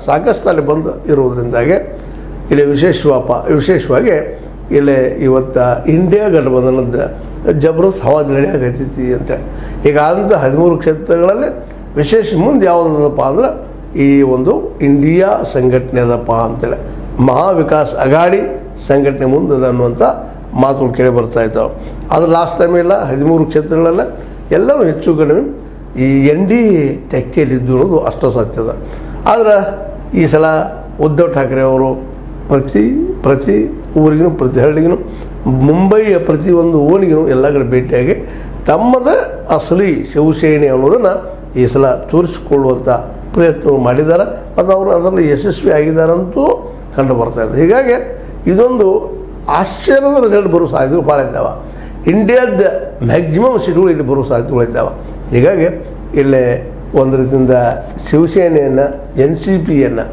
ಸಾಕಷ್ಟು ಅಲ್ಲಿ ಬಂದು ಇರುವುದರಿಂದಾಗಿ ಇಲ್ಲಿ ವಿಶೇಷವಾಗಿ ಇಲ್ಲಿ ಇವತ್ತು ಇಂಡಿಯಾ ಗಠಬಂಧನದ ಜಬರ್ದಸ್ತ್ ಹವಾಜ್ ನಡೆಯಾಗೈತಿ ಅಂತೇಳಿ. ಈಗ ಆದಂಥ 13 ಕ್ಷೇತ್ರಗಳಲ್ಲಿ ವಿಶೇಷ ಮುಂದೆ ಯಾವುದಪ್ಪ ಅಂದ್ರೆ ಈ ಒಂದು ಇಂಡಿಯಾ ಸಂಘಟನೆ ಅದಪ್ಪ ಅಂತೇಳಿ, ಮಹಾವಿಕಾಸ್ ಅಘಾಡಿ ಸಂಘಟನೆ ಮುಂದದ ಅನ್ನುವಂಥ ಮಾತುಗಳು ಕೇಳಿ ಬರ್ತಾ ಇದ್ದಾವೆ. ಆದರೆ ಲಾಸ್ಟ್ ಟೈಮ್ ಎಲ್ಲ 13 ಕ್ಷೇತ್ರಗಳೆಲ್ಲ ಎಲ್ಲರೂ ಹೆಚ್ಚು ಕಡಿಮೆ ಈ NDA ತೆಕ್ಕೆಯಲ್ಲಿದ್ದು ಅನ್ನೋದು ಅಷ್ಟು ಸತ್ಯದ. ಆದರೆ ಈ ಸಲ ಉದ್ಧವ್ ಠಾಕ್ರೆ ಅವರು ಪ್ರತಿ ಊರಿಗೂ ಪ್ರತಿ ಹಳ್ಳಿಗೂ ಮುಂಬೈಯ ಪ್ರತಿಯೊಂದು ಓಣಿಗೂ ಎಲ್ಲ ಕಡೆ ಭೇಟಿಯಾಗಿ ತಮ್ಮದೇ ಅಸಲಿ ಶಿವಸೇನೆ ಅನ್ನೋದನ್ನು ಈ ಸಲ ತೋರಿಸಿಕೊಳ್ಳುವಂಥ ಪ್ರಯತ್ನ ಮಾಡಿದ್ದಾರೆ. ಮತ್ತು ಅವರು ಅದರಲ್ಲಿ ಯಶಸ್ವಿ ಆಗಿದ್ದಾರಂತೂ ಕಂಡು ಬರ್ತಾಯಿದೆ. ಹೀಗಾಗಿ ಇದೊಂದು ಆಶ್ಚರ್ಯದ ರಿಸಲ್ಟ್ ಬರೋ ಸಾಧ್ಯತೆಗಳು ಭಾಳ ಇದ್ದಾವೆ. ಇಂಡಿಯಾದ ಮ್ಯಾಕ್ಸಿಮಮ್ ಸೀಟ್ಗಳು ಇಲ್ಲಿ ಬರೋ ಸಾಧ್ಯತೆಗಳಿದ್ದಾವೆ. ಹೀಗಾಗಿ ಇಲ್ಲೇ ಒಂದು ರೀತಿಯಿಂದ ಶಿವಸೇನೆಯನ್ನು NCPಯನ್ನು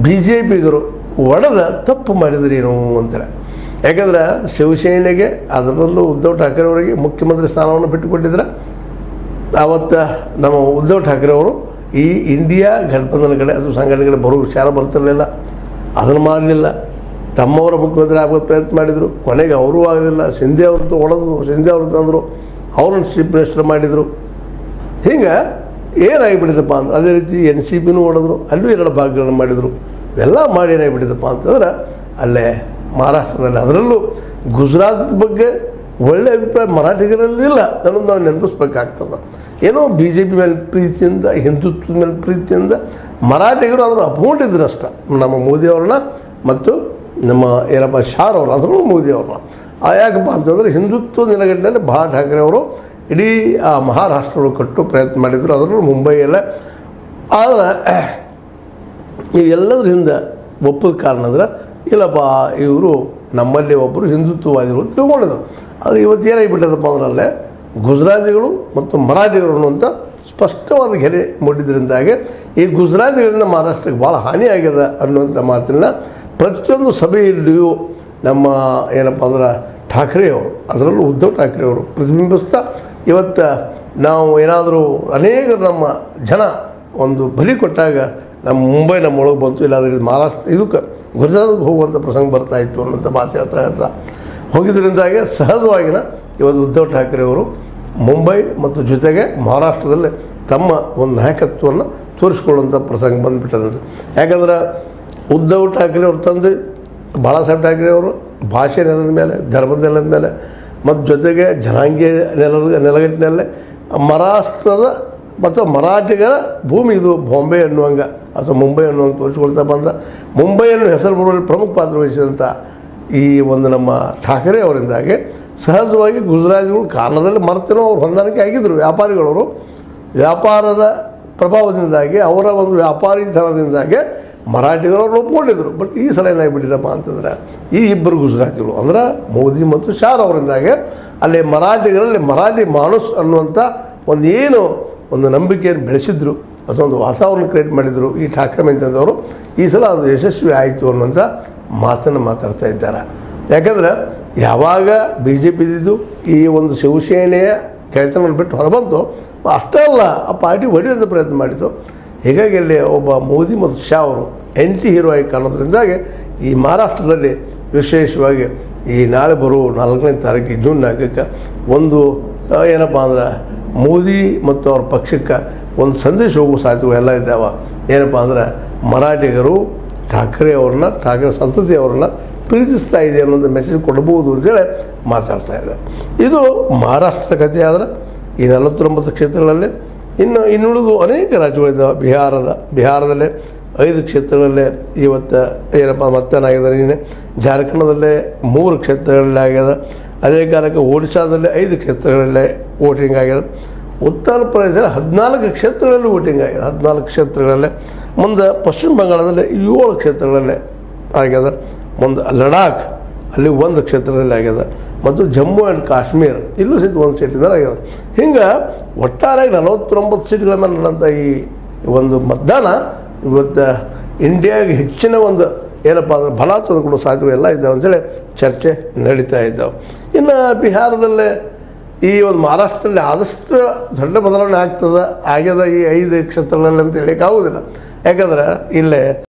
BJPಗರು ಒಡೆದ ತಪ್ಪು ಮಾಡಿದ್ರೇನು ಅಂತೇಳಿ. ಯಾಕಂದ್ರೆ ಶಿವಸೇನೆಗೆ ಅದರಲ್ಲೂ ಉದ್ಧವ್ ಠಾಕ್ರೆ ಅವರಿಗೆ ಮುಖ್ಯಮಂತ್ರಿ ಸ್ಥಾನವನ್ನು ಬಿಟ್ಟುಕೊಟ್ಟಿದ್ರೆ ಆವತ್ತು ನಮ್ಮ ಉದ್ಧವ್ ಠಾಕ್ರೆ ಅವರು ಈ ಇಂಡಿಯಾ ಗಠಬಂಧನ ಕಡೆ ಅದು ಸಂಘಟನೆಗಳ ಬರೋ ವಿಚಾರ ಬರ್ತಿರಲಿಲ್ಲ, ಅದನ್ನು ಮಾಡಲಿಲ್ಲ. ತಮ್ಮವರ ಮುಖ್ಯಮಂತ್ರಿ ಆಗೋದು ಪ್ರಯತ್ನ ಮಾಡಿದರು, ಕೊನೆಗೆ ಅವರೂ ಆಗಲಿಲ್ಲ. ಶಿಂದೆ ಅವ್ರದ್ದು ಹೊಡೆದ್ರು, ಶಿಂದೆ ಅವ್ರು ತಂದರು, ಅವ್ರನ್ನ ಚೀಫ್ ಮಿನಿಸ್ಟರ್ ಮಾಡಿದರು. ಹಿಂಗೆ ಏನಾಗಿಬಿಟ್ಟಿದಪ್ಪ ಅಂತ ಅದೇ ರೀತಿ NCPನೂ ಹೊಡೆದ್ರು, ಅಲ್ಲೂ 2 ಭಾಗಗಳನ್ನು ಮಾಡಿದರು. ಇವೆಲ್ಲ ಮಾಡಿ ಏನಾಗಿಬಿಟ್ಟಿದಪ್ಪ ಅಂತಂದ್ರೆ ಅಲ್ಲೇ ಮಹಾರಾಷ್ಟ್ರದಲ್ಲಿ, ಅದರಲ್ಲೂ ಗುಜರಾತ್ ಬಗ್ಗೆ ಒಳ್ಳೆಯ ಅಭಿಪ್ರಾಯ ಮರಾಠಿಗರಲ್ಲಿಲ್ಲ ಅನ್ನೋದು ನಾವು ನೆನಪಿಸ್ಬೇಕಾಗ್ತದೆ. ಏನೋ BJP ಮೇಲೆ ಪ್ರೀತಿಯಿಂದ, ಹಿಂದುತ್ವದ ಮೇಲೆ ಪ್ರೀತಿಯಿಂದ ಮರಾಠಿಗರು ಅದನ್ನು ಅಪ್ಕೊಂಡಿದ್ರು ಅಷ್ಟೆ. ನಮ್ಮ ಮೋದಿಯವ್ರನ್ನ ಮತ್ತು ನಮ್ಮ ಏನಪ್ಪ ಶಾರ್ ಅವರು, ಅದರಲ್ಲೂ ಮೋದಿಯವ್ರನ್ನ ಯಾಕಪ್ಪ ಅಂತಂದರೆ ಹಿಂದುತ್ವ ನೆಲೆಗಟ್ಟಿನಲ್ಲಿ ಬಾ ಠಾಕ್ರೆ ಅವರು ಇಡೀ ಆ ಮಹಾರಾಷ್ಟ್ರಗಳು ಕಟ್ಟು ಪ್ರಯತ್ನ ಮಾಡಿದರು, ಅದರಲ್ಲೂ ಮುಂಬೈಯಲ್ಲೇ. ಆದರೆ ಇವೆಲ್ಲದರಿಂದ ಒಪ್ಪದ ಕಾರಣ ಅಂದ್ರೆ ಇಲ್ಲಪ್ಪ ಇವರು ನಮ್ಮಲ್ಲಿ ಒಬ್ಬರು ಹಿಂದುತ್ವವಾದಿಗಳು ತಿಳ್ಕೊಂಡಿದ್ರು. ಆದರೆ ಇವತ್ತು ಏನಾಗಿಬಿಟ್ಟದಪ್ಪ ಅಂದ್ರಲ್ಲೇ ಗುಜರಾತಿಗಳು ಮತ್ತು ಮರಾಠಿಗಳು ಅನ್ನುವಂಥ ಸ್ಪಷ್ಟವಾದ ಗೆರೆ ಮುಟ್ಟಿದ್ರಿಂದಾಗಿ ಈ ಗುಜರಾತಿಗಳಿಂದ ಮಹಾರಾಷ್ಟ್ರಕ್ಕೆ ಭಾಳ ಹಾನಿಯಾಗ್ಯದ ಅನ್ನುವಂಥ ಮಾತನ್ನು ಪ್ರತಿಯೊಂದು ಸಭೆಯಲ್ಲಿಯೂ ನಮ್ಮ ಏನಪ್ಪ ಅಂದ್ರೆ ಠಾಕ್ರೆ ಅವರು, ಅದರಲ್ಲೂ ಉದ್ಧವ್ ಠಾಕ್ರೆ ಅವರು ಪ್ರತಿಬಿಂಬಿಸ್ತಾ ಇವತ್ತು ನಾವು ಏನಾದರೂ ಅನೇಕ ನಮ್ಮ ಜನ ಒಂದು ಬಲಿ ಕೊಟ್ಟಾಗ ನಮ್ಮ ಮುಂಬೈ ನಮ್ಮೊಳಗೆ ಬಂತು, ಇಲ್ಲಾಂದರೆ ಮಹಾರಾಷ್ಟ್ರ ಇದಕ್ಕೆ ಗುಜರಾತ್ಗೆ ಹೋಗುವಂಥ ಪ್ರಸಂಗ ಬರ್ತಾಯಿತ್ತು ಅನ್ನೋಂಥ ಮಾತು ಹೇಳ್ತಾ ಹೋಗಿದ್ದರಿಂದಾಗೆ ಸಹಜವಾಗಿನ ಇವತ್ತು ಉದ್ಧವ್ ಠಾಕ್ರೆ ಅವರು ಮುಂಬೈ ಮತ್ತು ಜೊತೆಗೆ ಮಹಾರಾಷ್ಟ್ರದಲ್ಲಿ ತಮ್ಮ ಒಂದು ನಾಯಕತ್ವವನ್ನು ತೋರಿಸ್ಕೊಳ್ಳುವಂಥ ಪ್ರಸಂಗ ಬಂದುಬಿಟ್ಟದಂತೆ. ಯಾಕಂದ್ರೆ ಉದ್ಧವ್ ಠಾಕ್ರೆ ಅವ್ರ ತಂದೆ ಬಾಳಾ ಸಾಹೇಬ್ ಠಾಕ್ರೆ ಅವರು ಭಾಷೆ ನೆಲದ ಮೇಲೆ, ಧರ್ಮದ ನೆಲದ ಮೇಲೆ ಮತ್ತು ಜೊತೆಗೆ ಜನಾಂಗೀಯ ನೆಲಗಟ್ಟಿನಲ್ಲೇ ಮಹಾರಾಷ್ಟ್ರದ ಮತ್ತು ಮರಾಠಿಗರ ಭೂಮಿ ಇದು ಬಾಂಬೆ ಅನ್ನುವಂಗೆ ಅಥವಾ ಮುಂಬೈ ಅನ್ನುವಂಗೆ ತೋರಿಸ್ಕೊಳ್ತಾ ಬಂದ. ಮುಂಬೈಯನ್ನು ಹೆಸರು ಬರುವಲ್ಲಿ ಪ್ರಮುಖ ಪಾತ್ರ ವಹಿಸಿದಂಥ ಈ ಒಂದು ನಮ್ಮ ಠಾಕ್ರೆ ಅವರಿಂದಾಗಿ ಸಹಜವಾಗಿ ಗುಜರಾತಿಗಳು ಕಾರಣದಲ್ಲಿ ಮರೆತೇನೋ ಅವ್ರು ಹೊಂದಾಣಿಕೆ ಆಗಿದ್ದರು. ವ್ಯಾಪಾರಿಗಳವರು ವ್ಯಾಪಾರದ ಪ್ರಭಾವದಿಂದಾಗಿ, ಅವರ ಒಂದು ವ್ಯಾಪಾರಿ ಥರದಿಂದಾಗಿ ಮರಾಠಿಗರವ್ರು ಒಪ್ಕೊಂಡಿದ್ರು. ಬಟ್ ಈ ಸಲ ಏನಾಗಿಬಿಟ್ಟಿದಪ್ಪ ಅಂತಂದ್ರೆ ಈ ಇಬ್ಬರು ಗುಜರಾತಿಗಳು ಅಂದ್ರೆ ಮೋದಿ ಮತ್ತು ಶಾರ್ ಅವರಿಂದಾಗೆ ಅಲ್ಲಿ ಮರಾಠಿಗರಲ್ಲಿ ಮರಾಠಿ ಮಾನುಸ್ ಅನ್ನುವಂಥ ಒಂದು ನಂಬಿಕೆಯನ್ನು ಬೆಳೆಸಿದ್ರು, ಅದೊಂದು ವಾತಾವರಣ ಕ್ರಿಯೇಟ್ ಮಾಡಿದರು ಈ ಠಾಕ್ರೆ ಮೆಂತಂದವರು. ಈ ಸಲ ಅದು ಯಶಸ್ವಿ ಆಯಿತು ಅನ್ನುವಂಥ ಮಾತನ್ನು ಮಾತಾಡ್ತಾ ಇದ್ದಾರೆ. ಯಾಕಂದ್ರೆ ಯಾವಾಗ BJP ಇದ್ದಿದ್ದು ಈ ಒಂದು ಶಿವಸೇನೆಯ ಕೆಳತನವನ್ನು ಬಿಟ್ಟು ಹೊರಬಂತು, ಅಷ್ಟೇ ಅಲ್ಲ ಆ ಪಾರ್ಟಿ ಹೊಡೆಯುವಂಥ ಪ್ರಯತ್ನ ಮಾಡಿತು. ಹೀಗಾಗಿ ಅಲ್ಲಿ ಒಬ್ಬ ಮೋದಿ ಮತ್ತು ಶಾ ಅವರು ಆ್ಯಂಟಿ ಹೀರೋ ಆಗಿ ಕಾಣೋದ್ರಿಂದಾಗಿ ಈ ಮಹಾರಾಷ್ಟ್ರದಲ್ಲಿ ವಿಶೇಷವಾಗಿ ಈ ನಾಳೆ ಬರೋ 4ನೇ ತಾರೀಕಿಗೆ ಜೂನ್ 4ಕ್ಕೆ ಒಂದು ಏನಪ್ಪ ಅಂದ್ರೆ ಮೋದಿ ಮತ್ತು ಅವ್ರ ಪಕ್ಷಕ್ಕೆ ಒಂದು ಸಂದೇಶ ಹೋಗುವ ಸಾಧ್ಯತೆಗಳು ಎಲ್ಲ ಇದ್ದಾವೆ. ಏನಪ್ಪ ಅಂದ್ರೆ ಮರಾಠಿಗರು ಠಾಕ್ರೆ ಅವ್ರನ್ನ, ಠಾಕ್ರೆ ಸಂತತಿ ಅವ್ರನ್ನ ಪ್ರೀತಿಸ್ತಾ ಇದೆ ಅನ್ನೋದು ಮೆಸೇಜ್ ಕೊಡ್ಬೋದು ಅಂತೇಳಿ ಮಾತಾಡ್ತಾ ಇದೆ. ಇದು ಮಹಾರಾಷ್ಟ್ರದ ಕಥೆ. ಆದರೆ ಈ 49 ಕ್ಷೇತ್ರಗಳಲ್ಲಿ ಇನ್ನುಳಿದು ಅನೇಕ ರಾಜ್ಯಗಳಿದ್ದಾವೆ. ಬಿಹಾರದಲ್ಲೇ 5 ಕ್ಷೇತ್ರಗಳಲ್ಲೇ ಇವತ್ತು ಏನಪ್ಪ ಮತದಾನ ಆಗ್ಯದ. ನೀನು ಜಾರ್ಖಂಡದಲ್ಲೇ 3 ಕ್ಷೇತ್ರಗಳಲ್ಲಿ ಆಗ್ಯದ. ಅದೇ ಕಾರಣಕ್ಕೆ ಒಡಿಶಾದಲ್ಲಿ 5 ಕ್ಷೇತ್ರಗಳಲ್ಲೇ ವೋಟಿಂಗ್ ಆಗ್ಯದ. ಉತ್ತರ ಪ್ರದೇಶದಲ್ಲಿ 14 ಕ್ಷೇತ್ರಗಳಲ್ಲಿ ವೋಟಿಂಗ್ ಆಗಿದೆ. 14 ಕ್ಷೇತ್ರಗಳಲ್ಲೇ. ಮುಂದೆ ಪಶ್ಚಿಮ ಬಂಗಾಳದಲ್ಲಿ 7 ಕ್ಷೇತ್ರಗಳಲ್ಲೇ ಆಗ್ಯದ. ಮುಂದೆ ಲಡಾಖ್ ಅಲ್ಲಿ 1 ಕ್ಷೇತ್ರದಲ್ಲಿ ಆಗ್ಯದ. ಮತ್ತು ಜಮ್ಮು ಆ್ಯಂಡ್ ಕಾಶ್ಮೀರ ಇಲ್ಲೂ ಸಹಿತ 1 ಸೀಟಿಂದ ಆಗ್ಯದ. ಹಿಂಗೆ ಒಟ್ಟಾರೆ 49 ಸೀಟ್ಗಳ ಮೇಲೆ ನಡೆದಂಥ ಈ ಒಂದು ಮತದಾನ ಇವತ್ತು ಇಂಡಿಯಾಗೆ ಹೆಚ್ಚಿನ ಒಂದು ಏನಪ್ಪ ಅಂದ್ರೆ ಬಲ ತಂದುಕೊಡೋ ಸಾಧ್ಯತೆಗಳು ಎಲ್ಲ ಇದ್ದಾವೆ ಅಂತೇಳಿ ಚರ್ಚೆ ನಡೀತಾ ಇದ್ದಾವೆ. ಇನ್ನು ಬಿಹಾರದಲ್ಲೇ ಈ ಒಂದು ಮಹಾರಾಷ್ಟ್ರದಲ್ಲಿ ಆದಷ್ಟು ದೊಡ್ಡ ಬದಲಾವಣೆ ಆಗ್ಯದ ಈ 5 ಕ್ಷೇತ್ರಗಳಲ್ಲಿ ಅಂತ ಹೇಳೋಕ್ಕಾಗೋದಿಲ್ಲ. ಯಾಕಂದ್ರೆ ಇಲ್ಲೇ